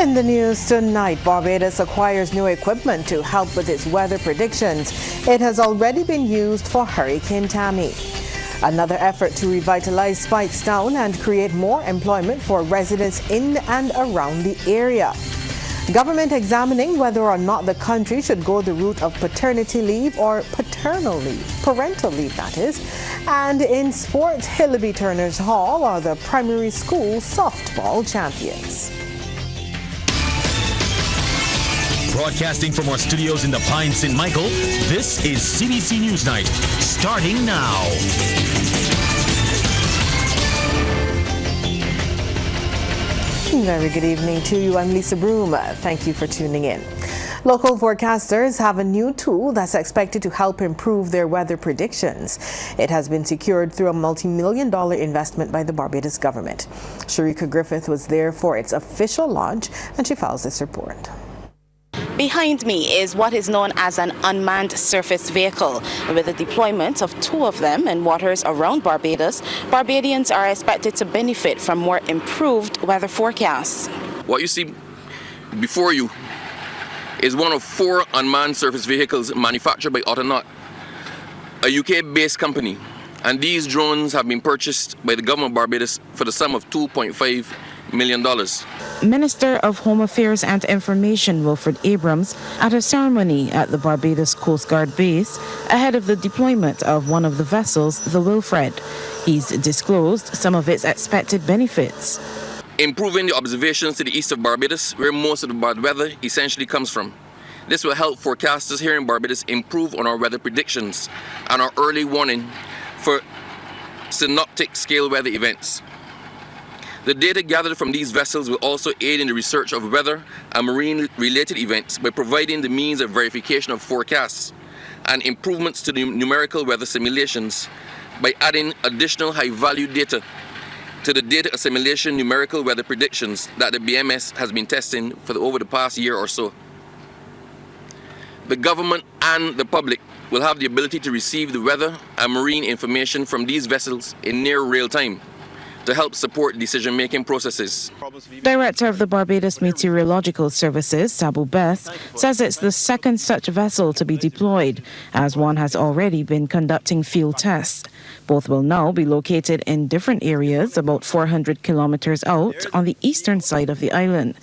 In the news tonight, Barbados acquires new equipment to help with its weather predictions. It has already been used for Hurricane Tammy. Another effort to revitalize Speightstown and create more employment for residents in and around the area. Government examining whether or not the country should go the route of paternity leave or parental leave that is. And in sports, Hillaby Turner's Hall are the primary school softball champions. Broadcasting from our studios in the Pine St. Michael, this is CBC NewsNight, starting now. Very good evening to you. I'm Lisa Broom. Thank you for tuning in. Local forecasters have a new tool that's expected to help improve their weather predictions. It has been secured through a multi-million-dollar investment by the Barbados government. Sharika Griffith was there for its official launch, and she files this report. Behind me is what is known as an unmanned surface vehicle. With the deployment of 2 of them in waters around Barbados, Barbadians are expected to benefit from more improved weather forecasts. What you see before you is one of 4 unmanned surface vehicles manufactured by Autonaut, a UK-based company. And these drones have been purchased by the government of Barbados for the sum of $2.5 million. Minister of Home Affairs and Information Wilfred Abrams at a ceremony at the Barbados Coast Guard base ahead of the deployment of one of the vessels, the Wilfred. He's disclosed some of its expected benefits. Improving the observations to the east of Barbados, where most of the bad weather essentially comes from. This will help forecasters here in Barbados improve on our weather predictions and our early warning for synoptic scale weather events. The data gathered from these vessels will also aid in the research of weather and marine-related events by providing the means of verification of forecasts and improvements to the numerical weather simulations by adding additional high-value data to the data assimilation numerical weather predictions that the BMS has been testing for over the past year or so. The government and the public will have the ability to receive the weather and marine information from these vessels in near real time to help support decision-making processes. Director of the Barbados Meteorological Services, Sabu Beth, says it's the second such vessel to be deployed, as one has already been conducting field tests. Both will now be located in different areas about 400 kilometers out on the eastern side of the island.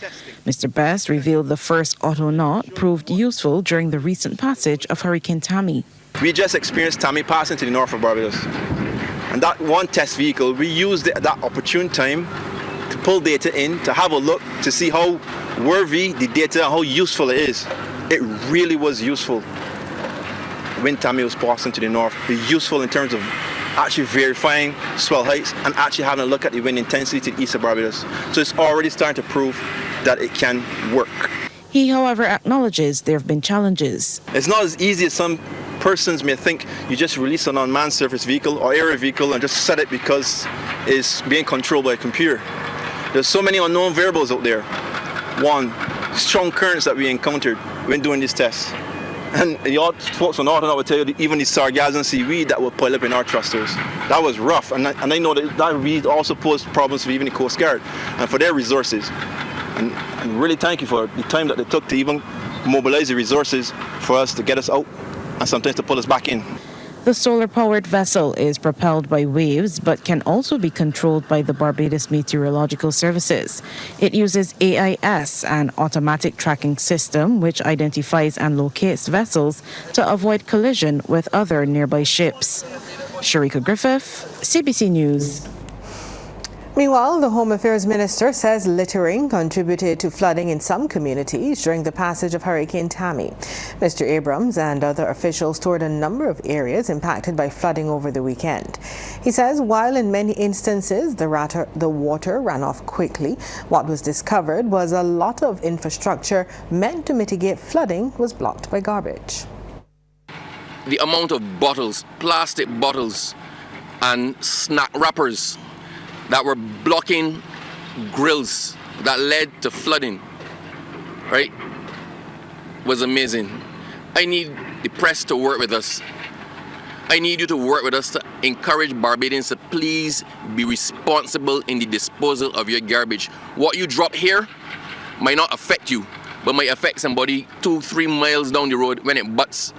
Mr. Beth revealed the first Autonaut proved useful during the recent passage of Hurricane Tammy. We just experienced Tammy passing to the north of Barbados. And that one test vehicle, we used it at that opportune time to pull data in, to have a look, to see how worthy the data, how useful it is. It really was useful when Tammy was passing to the north. It was useful in terms of actually verifying swell heights and actually having a look at the wind intensity to the east of Barbados. So it's already starting to prove that it can work. He, however, acknowledges there have been challenges. It's not as easy as some persons may think. You just release an unmanned surface vehicle or aerial vehicle and just set it because it's being controlled by a computer. There's so many unknown variables out there. One, strong currents that we encountered when doing these tests. And the folks on Autonaut will tell you even the sargassum seaweed that will pile up in our thrusters. That was rough, and I know that weed also posed problems for even the Coast Guard and for their resources. And really thank you for the time that they took to even mobilize the resources for us to get us out and sometimes to pull us back in. The solar-powered vessel is propelled by waves but can also be controlled by the Barbados Meteorological Services. It uses AIS, an automatic tracking system which identifies and locates vessels to avoid collision with other nearby ships. Sharika Griffith, CBC News. Meanwhile, the Home Affairs Minister says littering contributed to flooding in some communities during the passage of Hurricane Tammy. Mr. Abrams and other officials toured a number of areas impacted by flooding over the weekend. He says while in many instances the water ran off quickly, what was discovered was a lot of infrastructure meant to mitigate flooding was blocked by garbage. The amount of bottles, plastic bottles, and snack wrappers that were blocking grills that led to flooding, right, was amazing. I need the press to work with us. I need you to work with us to encourage Barbadians to please be responsible in the disposal of your garbage. What you drop here might not affect you, but might affect somebody 2-3 miles down the road when it butts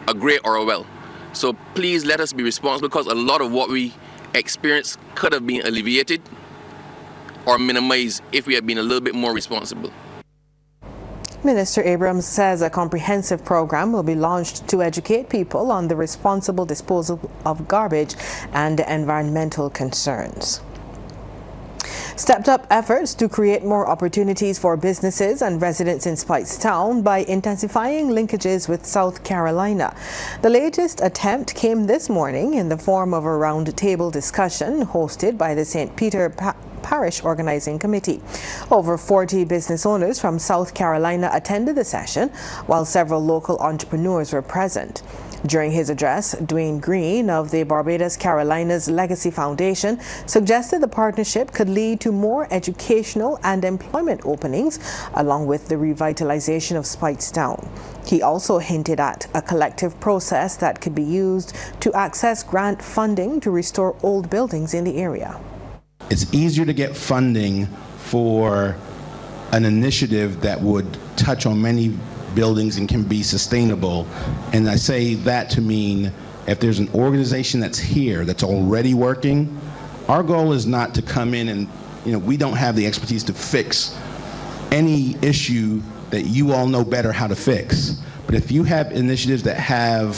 a grate or a well. So please let us be responsible, because a lot of what we experience could have been alleviated or minimized if we had been a little bit more responsible. Minister Abrams says a comprehensive program will be launched to educate people on the responsible disposal of garbage and environmental concerns. Stepped up efforts to create more opportunities for businesses and residents in Speightstown by intensifying linkages with South Carolina. The latest attempt came this morning in the form of a roundtable discussion hosted by the St. Peter Parish Organizing Committee. Over 40 business owners from South Carolina attended the session, while several local entrepreneurs were present. During his address, Dwayne Green of the Barbados Carolinas Legacy Foundation suggested the partnership could lead to more educational and employment openings, along with the revitalization of Speightstown. He also hinted at a collective process that could be used to access grant funding to restore old buildings in the area. It's easier to get funding for an initiative that would touch on many buildings and can be sustainable. And I say that to mean if there's an organization that's here that's already working, our goal is not to come in and, we don't have the expertise to fix any issue that you all know better how to fix. But if you have initiatives that have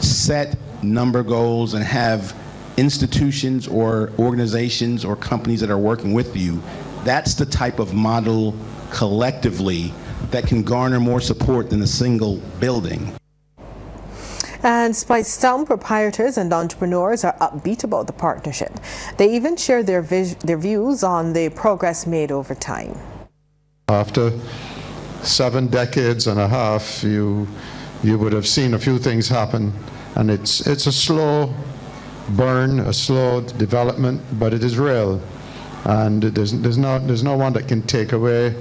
set number goals and have institutions or organizations or companies that are working with you, that's the type of model collectively that can garner more support than a single building. And Speightstown proprietors and entrepreneurs are upbeat about the partnership. They even share their views on the progress made over time. After 7 decades and a half, you would have seen a few things happen, and it's a slow burn, a slow development, but it is real, and there's no one that can take away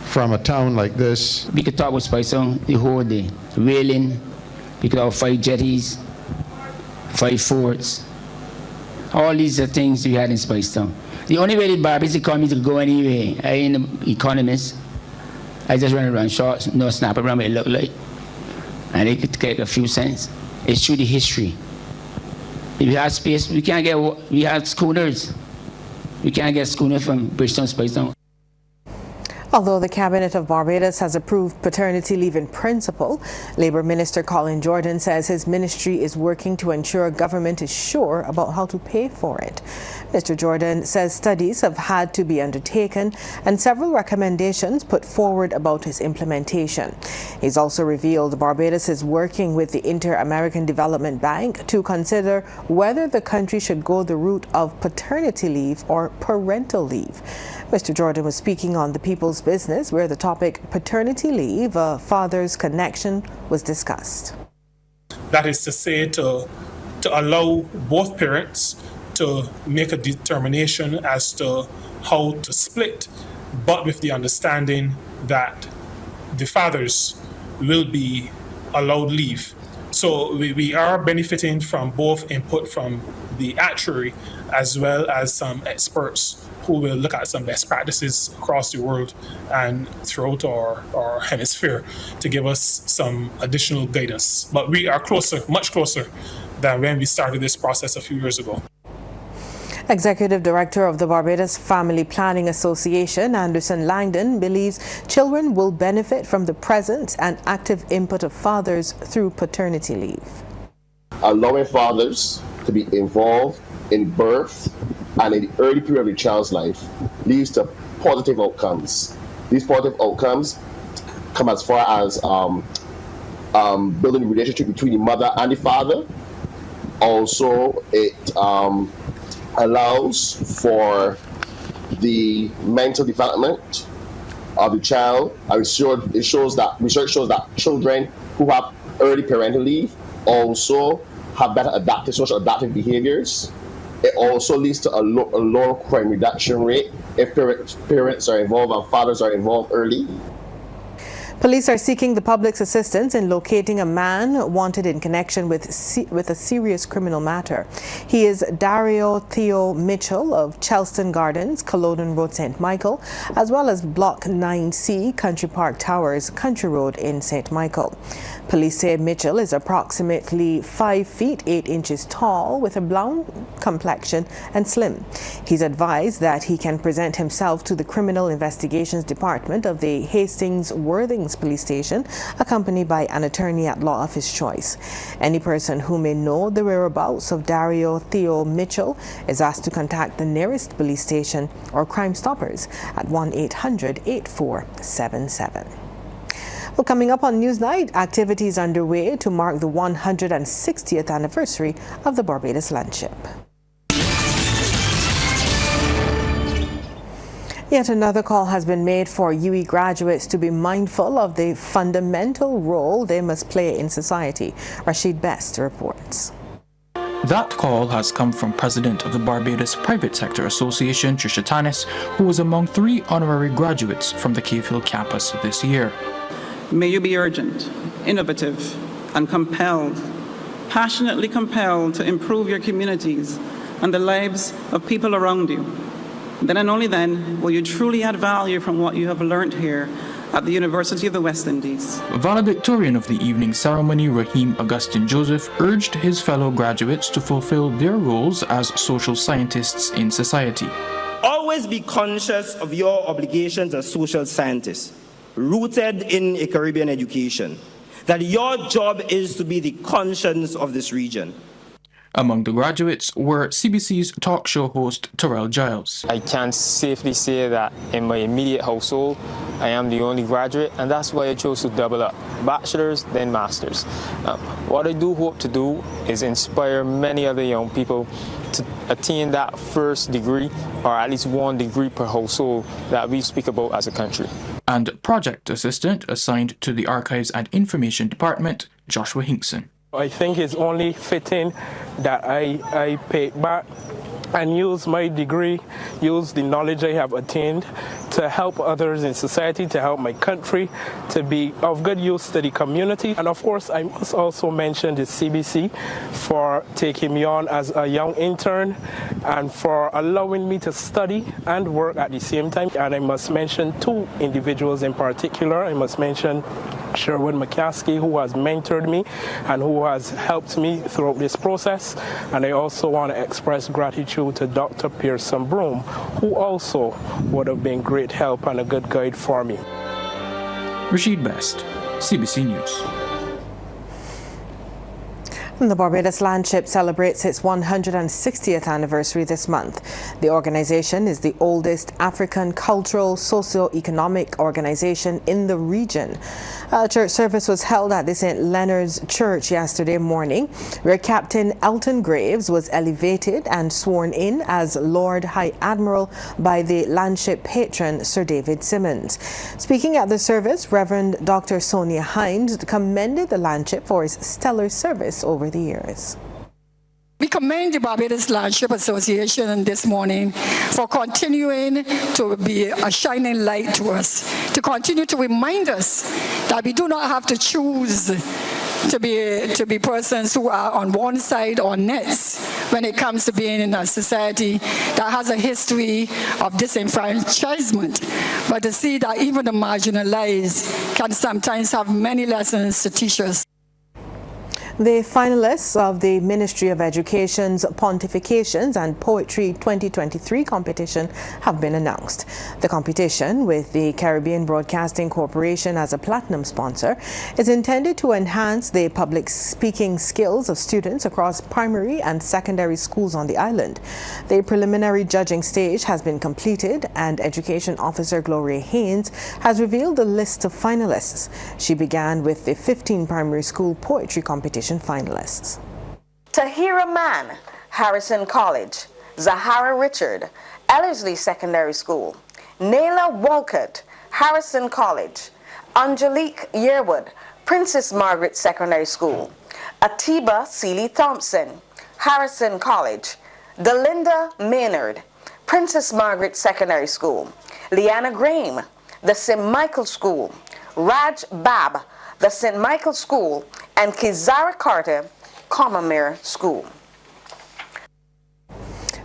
from a town like this. We could talk about Speightstown the whole day. Whaling, we could have 5 jetties, 5 forts. All these are things we had in Speightstown. The only way the Barbados economy could go anyway, I ain't an economist. I just run around shorts, no snap around what it look like. And they could get a few cents. It's through the history. If we had space, we had schooners. We can't get schooners from Bridgetown, Speightstown. Although the Cabinet of Barbados has approved paternity leave in principle, Labour Minister Colin Jordan says his ministry is working to ensure government is sure about how to pay for it. Mr. Jordan says studies have had to be undertaken and several recommendations put forward about its implementation. He's also revealed Barbados is working with the Inter-American Development Bank to consider whether the country should go the route of paternity leave or parental leave. Mr. Jordan was speaking on The People's Business, where the topic paternity leave, a father's connection, was discussed. That is to say, to allow both parents to make a determination as to how to split, but with the understanding that the fathers will be allowed leave. So we are benefiting from both input from the actuary as well as some experts who will look at some best practices across the world and throughout our hemisphere to give us some additional guidance. But we are closer, much closer than when we started this process a few years ago. Executive Director of the Barbados Family Planning Association, Anderson Langdon, believes children will benefit from the presence and active input of fathers through paternity leave. Allowing fathers to be involved in birth and in the early period of the child's life leads to positive outcomes. These positive outcomes come as far as building a relationship between the mother and the father. Also, it allows for the mental development of the child. Research shows that children who have early parental leave also have better social adaptive behaviors. It also leads to a lower crime reduction rate if parents are involved and fathers are involved early. Police are seeking the public's assistance in locating a man wanted in connection with a serious criminal matter. He is Dario Theo Mitchell of Chelston Gardens, Culloden Road, St. Michael, as well as Block 9C, Country Park Towers, Country Road in St. Michael. Police say Mitchell is approximately 5 feet 8 inches tall with a brown complexion and slim. He's advised that he can present himself to the Criminal Investigations Department of the Hastings Worthings Police Station, accompanied by an attorney at law of his choice. Any person who may know the whereabouts of Dario Theo Mitchell is asked to contact the nearest police station or Crime Stoppers at 1-800-8477. Well, coming up on Newsnight, activities underway to mark the 160th anniversary of the Barbados Landship. Yet another call has been made for UE graduates to be mindful of the fundamental role they must play in society. Rashid Best reports. That call has come from President of the Barbados Private Sector Association, Trisha Tanis, who was among 3 honorary graduates from the Cave Hill campus this year. May you be urgent, innovative, and compelled, passionately compelled to improve your communities and the lives of people around you. Then and only then will you truly add value from what you have learned here at the University of the West Indies. Valedictorian of the evening ceremony, Raheem Augustine Joseph, urged his fellow graduates to fulfill their roles as social scientists in society. Always be conscious of your obligations as social scientists, rooted in a Caribbean education, that your job is to be the conscience of this region. Among the graduates were CBC's talk show host Terrell Giles. I can safely say that in my immediate household, I am the only graduate, and that's why I chose to double up, bachelor's, then master's. What I do hope to do is inspire many other young people to attain that first degree, or at least 1 degree per household that we speak about as a country. And project assistant assigned to the Archives and Information Department, Joshua Hinkson. I think it's only fitting that I pay back and use my degree, use the knowledge I have attained to help others in society, to help my country, to be of good use to the community. And of course, I must also mention the CBC for taking me on as a young intern and for allowing me to study and work at the same time. And I must mention 2 individuals in particular. I must mention Sherwood McCaskey, who has mentored me and who has helped me throughout this process. And I also want to express gratitude to Dr. Pearson Broom, who also would have been great help and a good guide for me. Rashid Best, CBC News. The Barbados Landship celebrates its 160th anniversary this month. The organization is the oldest African cultural socio-economic organization in the region. A church service was held at the St. Leonard's Church yesterday morning, where Captain Elton Graves was elevated and sworn in as Lord High Admiral by the Landship patron Sir David Simmons. Speaking at the service, Reverend Dr. Sonia Hines commended the Landship for its stellar service over the years. We commend the Barbados Landship Association this morning for continuing to be a shining light to us, to continue to remind us that we do not have to choose to be persons who are on one side or next when it comes to being in a society that has a history of disenfranchisement, but to see that even the marginalized can sometimes have many lessons to teach us. The finalists of the Ministry of Education's Pontifications and Poetry 2023 competition have been announced. The competition, with the Caribbean Broadcasting Corporation as a platinum sponsor, is intended to enhance the public speaking skills of students across primary and secondary schools on the island. The preliminary judging stage has been completed, and Education Officer Gloria Haynes has revealed the list of finalists. She began with the 15 primary school poetry competition finalists. Tahira Mann, Harrison College. Zahara Richard, Ellerslie Secondary School. Naila Walcott, Harrison College. Angelique Yearwood, Princess Margaret Secondary School. Atiba Seeley Thompson, Harrison College. Delinda Maynard, Princess Margaret Secondary School. Leanna Graham, the St. Michael School. Raj Bab, the St. Michael School, and Kizara Carter, Commermere School.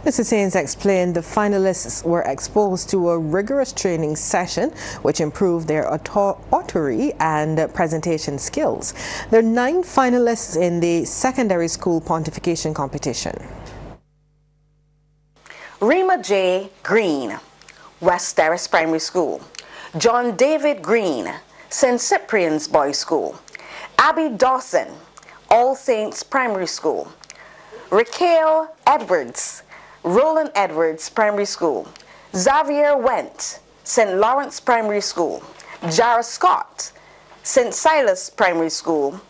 Mr. Sains explained the finalists were exposed to a rigorous training session which improved their oratory and presentation skills. There are 9 finalists in the secondary school pontification competition. Rima J. Green, West Terrace Primary School. John David Green, St. Cyprian's Boys School. Abby Dawson, All Saints Primary School. Raquel Edwards, Roland Edwards Primary School. Xavier Went, St. Lawrence Primary School. Jara Scott, St. Silas Primary School.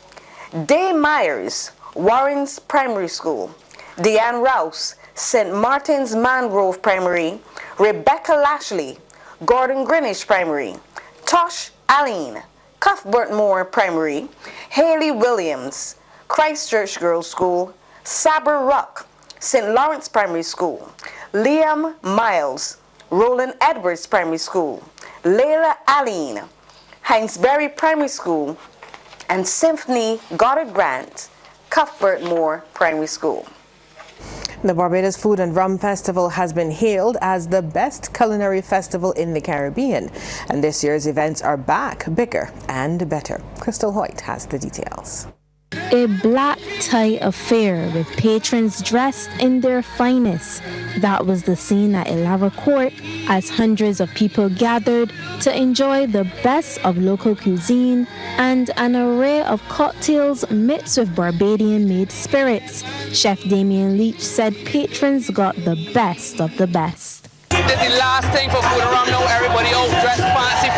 Day Myers, Warren's Primary School. Deanne Rouse, St. Martin's Mangrove Primary. Rebecca Lashley, Gordon Greenwich Primary. Tosh Aline, Cuthbert Moore Primary. Haley Williams, Christchurch Girls School. Saber Ruck, St. Lawrence Primary School. Liam Miles, Roland Edwards Primary School. Layla Aline, Hinesbury Primary School. And Symphony Goddard Grant, Cuthbert Moore Primary School. The Barbados Food and Rum Festival has been hailed as the best culinary festival in the Caribbean, and this year's events are back, bigger and better. Crystal Hoyt has the details. A black tie affair with patrons dressed in their finest. That was the scene at Ilara Court as hundreds of people gathered to enjoy the best of local cuisine and an array of cocktails mixed with Barbadian-made spirits. Chef Damien Leach said patrons got the best of the best. This is the last thing for food and rum now. Everybody out dressed fancy.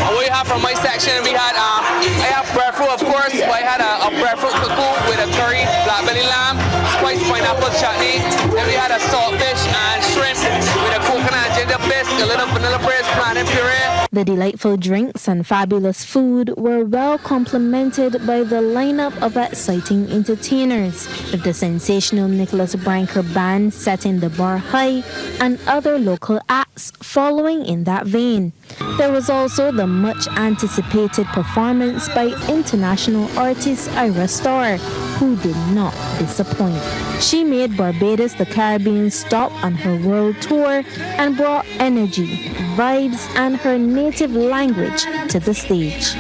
What you have from my section, we had I have breadfruit, of course, but I had a breadfruit cocoa with a curry, black belly lamb, spiced pineapple chutney. Then we had a saltfish and shrimp with a coconut and ginger paste, a little vanilla bread, plantain puree. The delightful drinks and fabulous food were well complemented by the lineup of exciting entertainers, with the sensational Nicholas Branker Band setting the bar high and other local acts following in that vein. There was also the much anticipated performance by international artist Ira Starr, who did not disappoint. She made Barbados the Caribbean stop on her world tour and brought energy, vibes, and her native language to the stage.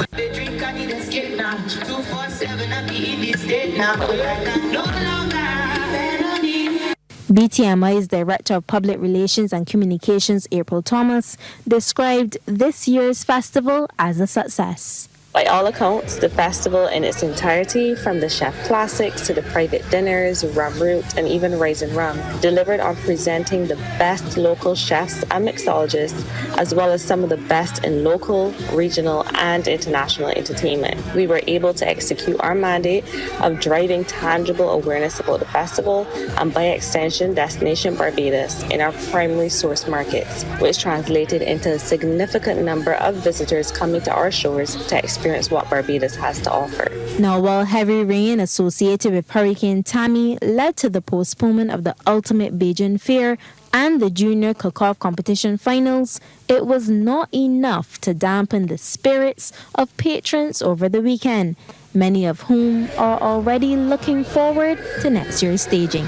BTMI's Director of Public Relations and Communications, April Thomas, described this year's festival as a success. By all accounts, the festival in its entirety, from the chef classics to the private dinners, rum root, and even Rising Rum, delivered on presenting the best local chefs and mixologists, as well as some of the best in local, regional, and international entertainment. We were able to execute our mandate of driving tangible awareness about the festival and, by extension, Destination Barbados in our primary source markets, which translated into a significant number of visitors coming to our shores to experience what Barbados has to offer. Now, while heavy rain associated with Hurricane Tammy led to the postponement of the Ultimate Bajan Fair and the Junior Cook-Off Competition Finals, it was not enough to dampen the spirits of patrons over the weekend, many of whom are already looking forward to next year's staging.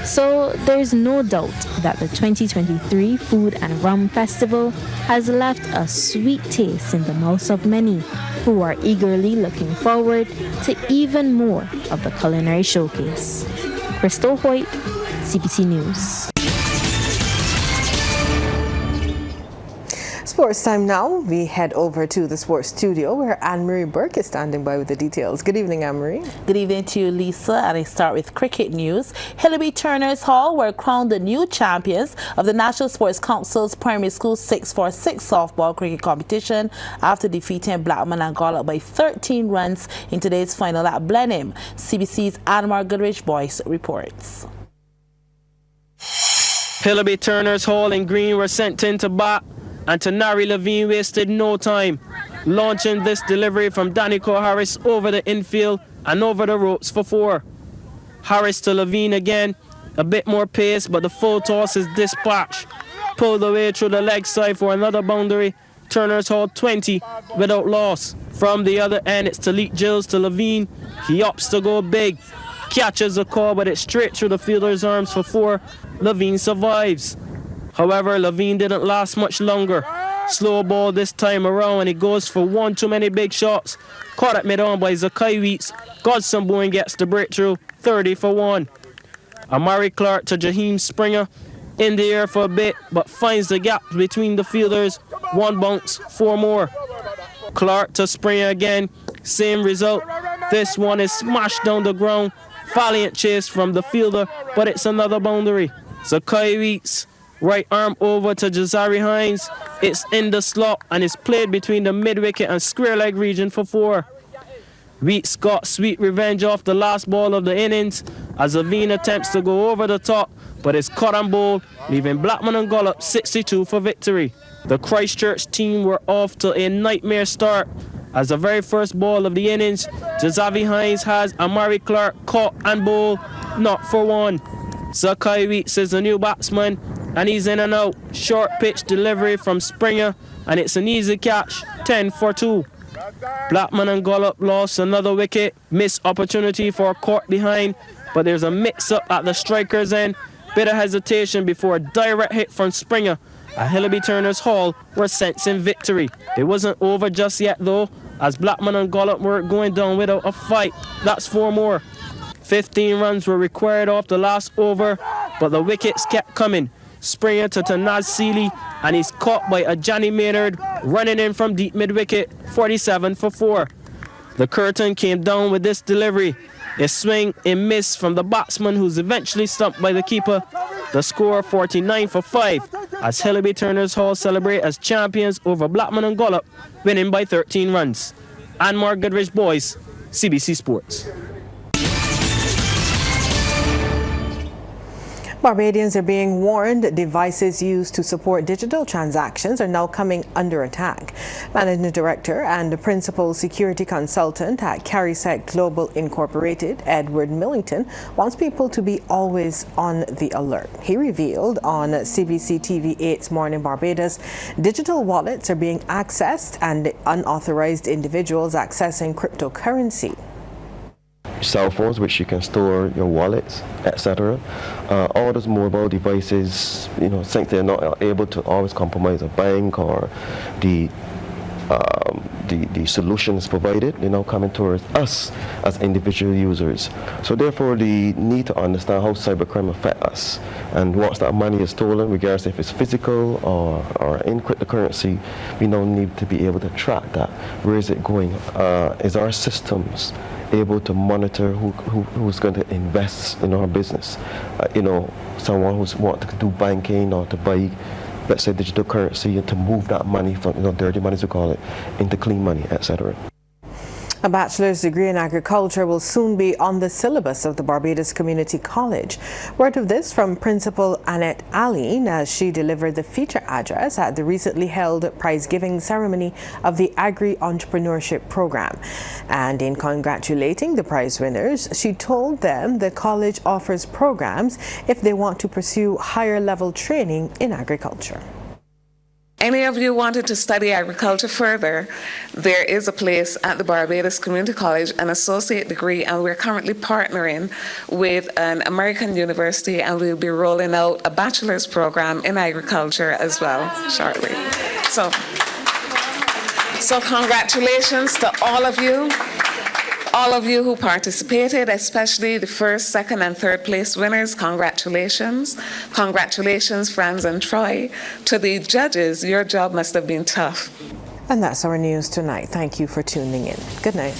So there's no doubt that the 2023 Food and Rum Festival has left a sweet taste in the mouths of many who are eagerly looking forward to even more of the culinary showcase. Crystal Hoyt, CBC News. Sports time now. We head over to the sports studio where Anne-Marie Burke is standing by with the details. Good evening, Anne-Marie. Good evening to you, Lisa. And I start with cricket news. Hillaby Turners Hall were crowned the new champions of the National Sports Council's Primary School 6-4-6 softball cricket competition after defeating Blackman and Gollop by 13 runs in today's final at Blenheim. CBC's Anwar Goodrich Boyce reports. Hillaby Turners Hall and Green were sent into bat, and Tanari Levine wasted no time, launching this delivery from Danico Harris over the infield and over the ropes for 4. Harris to Levine again, a bit more pace, but the full toss is dispatched. Pulled away through the leg side for another boundary, Turner's Hall 20 without loss. From the other end, it's Talik Gills to Levine. He opts to go big. Catches the call, but it's straight through the fielder's arms for 4. Levine survives. However, Levine didn't last much longer. Slow ball this time around, and he goes for one too many big shots. Caught at mid-on by Zakai Weeks. Godson Bowen gets the breakthrough, 30 for 1. Amari Clark to Jaheim Springer. In the air for a bit, but finds the gap between the fielders. 1 bounce, 4 more. Clark to Springer again. Same result. This one is smashed down the ground. Valiant chase from the fielder, but it's another boundary. Zakai Weeks. Right arm over to Jazari Hines. It's in the slot and it's played between the mid-wicket and square leg region for 4. Weeks got sweet revenge off the last ball of the innings as Levine attempts to go over the top, but it's caught on ball, leaving Blackman and Gollop 62 for victory. The Christchurch team were off to a nightmare start as the very first ball of the innings, Jazavi Hines has Amari Clark caught and bowled, not for 1. Zakai Weeks is the new batsman, and he's in and out. Short pitch delivery from Springer, and it's an easy catch, 10 for 2. Blackman and Gollop lost another wicket. Missed opportunity for a caught behind, but there's a mix-up at the striker's end. Bit of hesitation before a direct hit from Springer at Hillaby Turner's Hall were sensing victory. It wasn't over just yet though, as Blackman and Gollop were going down without a fight. That's 4 more. 15 runs were required off the last over, but the wickets kept coming. Springer to Tanaz Seeley, and he's caught by a Johnny Maynard running in from deep mid-wicket, 47 for 4. The curtain came down with this delivery. A swing, a miss from the batsman who's eventually stumped by the keeper. The score 49 for 5 as Hillaby Turner's Hall celebrate as champions over Blackman and Gollop, winning by 13 runs. Anmar Goodrich Boys, CBC Sports. Barbadians are being warned devices used to support digital transactions are now coming under attack. Managing Director and Principal Security Consultant at CariSec Global Incorporated, Edward Millington, wants people to be always on the alert. He revealed on CBC TV 8's Morning Barbados, digital wallets are being accessed and unauthorized individuals accessing cryptocurrency. Cell phones, which you can store your wallets, etc. All those mobile devices, since they're not able to always compromise a bank or the solutions provided, coming towards us as individual users. So therefore, the need to understand how cybercrime affect us and once that money is stolen, regardless if it's physical or in cryptocurrency, we now need to be able to track that. Where is it going? Is our systems able to monitor who's going to invest in our business? Someone who's want to do banking or to buy, let's say, digital currency, and to move that money from dirty money, as we call it, into clean money, etc. A bachelor's degree in agriculture will soon be on the syllabus of the Barbados Community College. Word of this from Principal Annette Allen as she delivered the feature address at the recently held prize-giving ceremony of the Agri-Entrepreneurship Program. And in congratulating the prize winners, she told them the college offers programs if they want to pursue higher-level training in agriculture. Any of you wanted to study agriculture further, there is a place at the Barbados Community College, an associate degree, and we're currently partnering with an American university, and we'll be rolling out a bachelor's program in agriculture as well shortly. So congratulations to all of you who participated, especially the first, second, and third place winners. Congratulations. Congratulations, Franz and Troy. To the judges, your job must have been tough. And that's our news tonight. Thank you for tuning in. Good night.